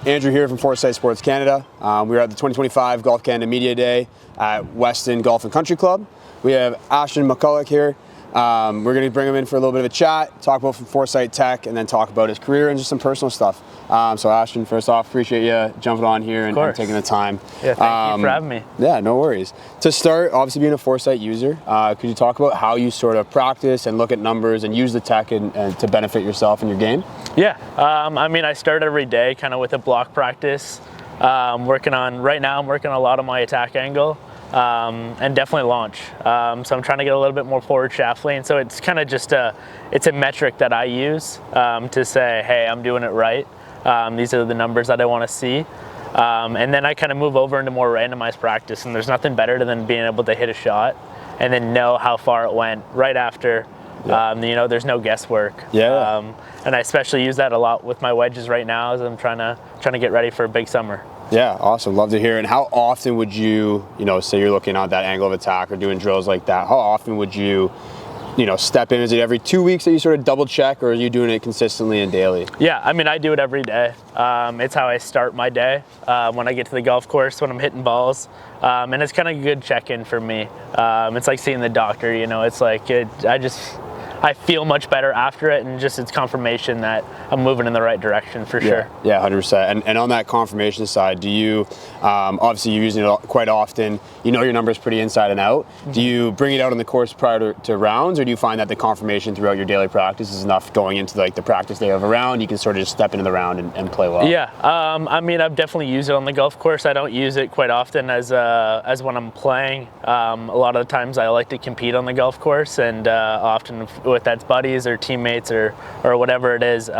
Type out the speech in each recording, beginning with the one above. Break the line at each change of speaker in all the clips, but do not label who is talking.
Andrew here from Foresight Sports Canada. We are at the 2025 Golf Canada Media Day at Weston Golf Country Club. We have Ashton McCulloch here. We're going to bring him in for a little bit of a chat, talk about Foresight Tech, and then talk about his career and just some personal stuff. So Ashton, first off, appreciate you jumping on here and taking the time.
Yeah, thank you for having me.
Yeah, no worries. To start, obviously being a Foresight user, could you talk about how you sort of practice and look at numbers and use the tech and to benefit yourself and your game?
Yeah, I mean, I start every day kind of with a block practice. Right now I'm working on a lot of my attack angle. And definitely launch. So I'm trying to get a little bit more forward shaft lean. So it's kind of just it's a metric that I use to say, hey, I'm doing it right. These are the numbers that I want to see. And then I kind of move over into more randomized practice. And there's nothing better than being able to hit a shot and then know how far it went right after. Yeah. There's no guesswork.
Yeah.
And I especially use that a lot with my wedges right now as I'm trying to get ready for a big summer.
Yeah, awesome. Love to hear. And how often would you, say you're looking at that angle of attack or doing drills like that, how often would you, step in? Is it every 2 weeks that you sort of double check, or are you doing it consistently and daily?
Yeah, I mean, I do it every day. It's how I start my day when I get to the golf course, when I'm hitting balls. And it's kind of a good check-in for me. It's like seeing the doctor, it's like I feel much better after it, and just it's confirmation that I'm moving in the right direction for sure.
Yeah, 100%. And on that confirmation side, do you, obviously you're using it quite often, your numbers pretty inside and out. Mm-hmm. Do you bring it out on the course prior to rounds, or do you find that the confirmation throughout your daily practice is enough going into the practice day of a round, you can sort of just step into the round and play well?
Yeah, I mean, I've definitely used it on the golf course. I don't use it quite often as when I'm playing. A lot of the times I like to compete on the golf course, and often with that's buddies or teammates or whatever it is. So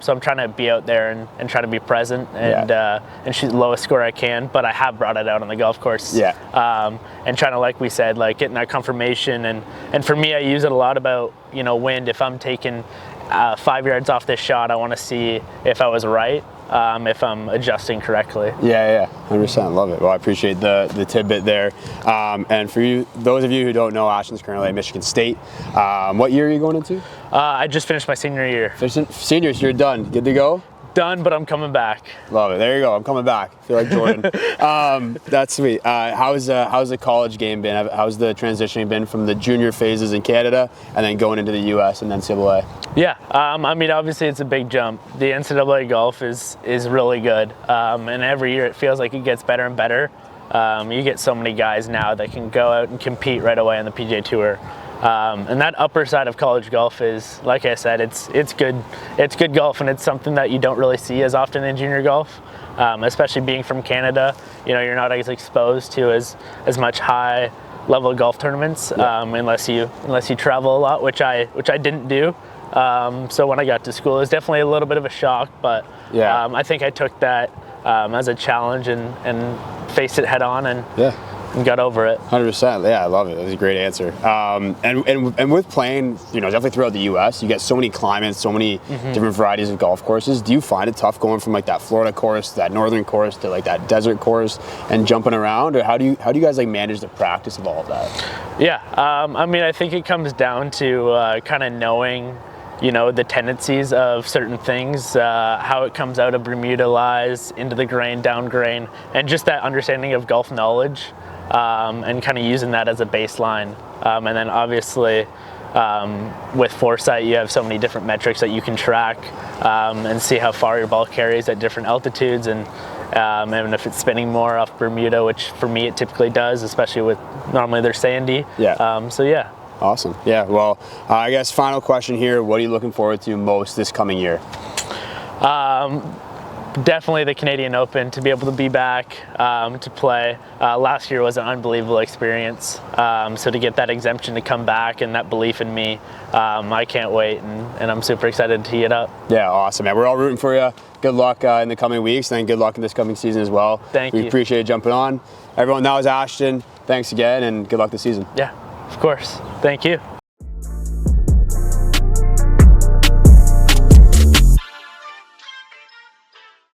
I'm trying to be out there and try to be present and shoot the lowest score I can, but I have brought it out on the golf course.
Yeah.
And trying to, like we said, getting that confirmation. And for me, I use it a lot about, wind. If I'm taking 5 yards off this shot, I want to see if I was right. If I'm adjusting correctly.
Yeah, 100%. Love it. Well, I appreciate the tidbit there. And for you, those of you who don't know, Ashton's currently at Michigan State. What year are you going into?
I just finished my senior year.
Seniors, you're done. Good to go?
Done, but I'm coming back.
Love it. There you go. I'm coming back. I feel like Jordan. That's sweet. How's the college game been? How's the transitioning been from the junior phases in Canada and then going into the U.S. and NCAA?
Yeah, I mean, obviously it's a big jump. The NCAA golf is really good, and every year it feels like it gets better and better. You get so many guys now that can go out and compete right away on the PGA Tour. And that upper side of college golf is, like I said, it's good. It's good golf, and it's something that you don't really see as often in junior golf, especially being from Canada. You're not as exposed to as much high level golf tournaments unless you travel a lot, which I didn't do. So when I got to school, it was definitely a little bit of a shock, but I think I took that as a challenge and faced it head on and got over it.
100%. Yeah, I love it. That was a great answer. And with playing, definitely throughout the U.S., you get so many climates, so many different varieties of golf courses. Do you find it tough going from that Florida course, that northern course, to that desert course, and jumping around? Or how do you guys manage the practice of all of that?
Yeah, I mean, I think it comes down to kind of knowing the tendencies of certain things, how it comes out of Bermuda lies, into the grain, down grain, and just that understanding of golf knowledge, and kind of using that as a baseline. And then obviously with Foresight, you have so many different metrics that you can track and see how far your ball carries at different altitudes, and if it's spinning more off Bermuda, which for me it typically does, especially with normally they're sandy.
Yeah.
So yeah.
Awesome. Yeah, well, I guess final question here. What are you looking forward to most this coming year?
Definitely the Canadian Open, to be able to be back, to play. Last year was an unbelievable experience. So to get that exemption to come back and that belief in me, I can't wait, and I'm super excited to tee it up.
Yeah, awesome, man. We're all rooting for you. Good luck in the coming weeks, and good luck in this coming season as well.
Thank you.
We appreciate you jumping on. Everyone, that was Ashton. Thanks again, and good luck this season.
Yeah. Of course. Thank you.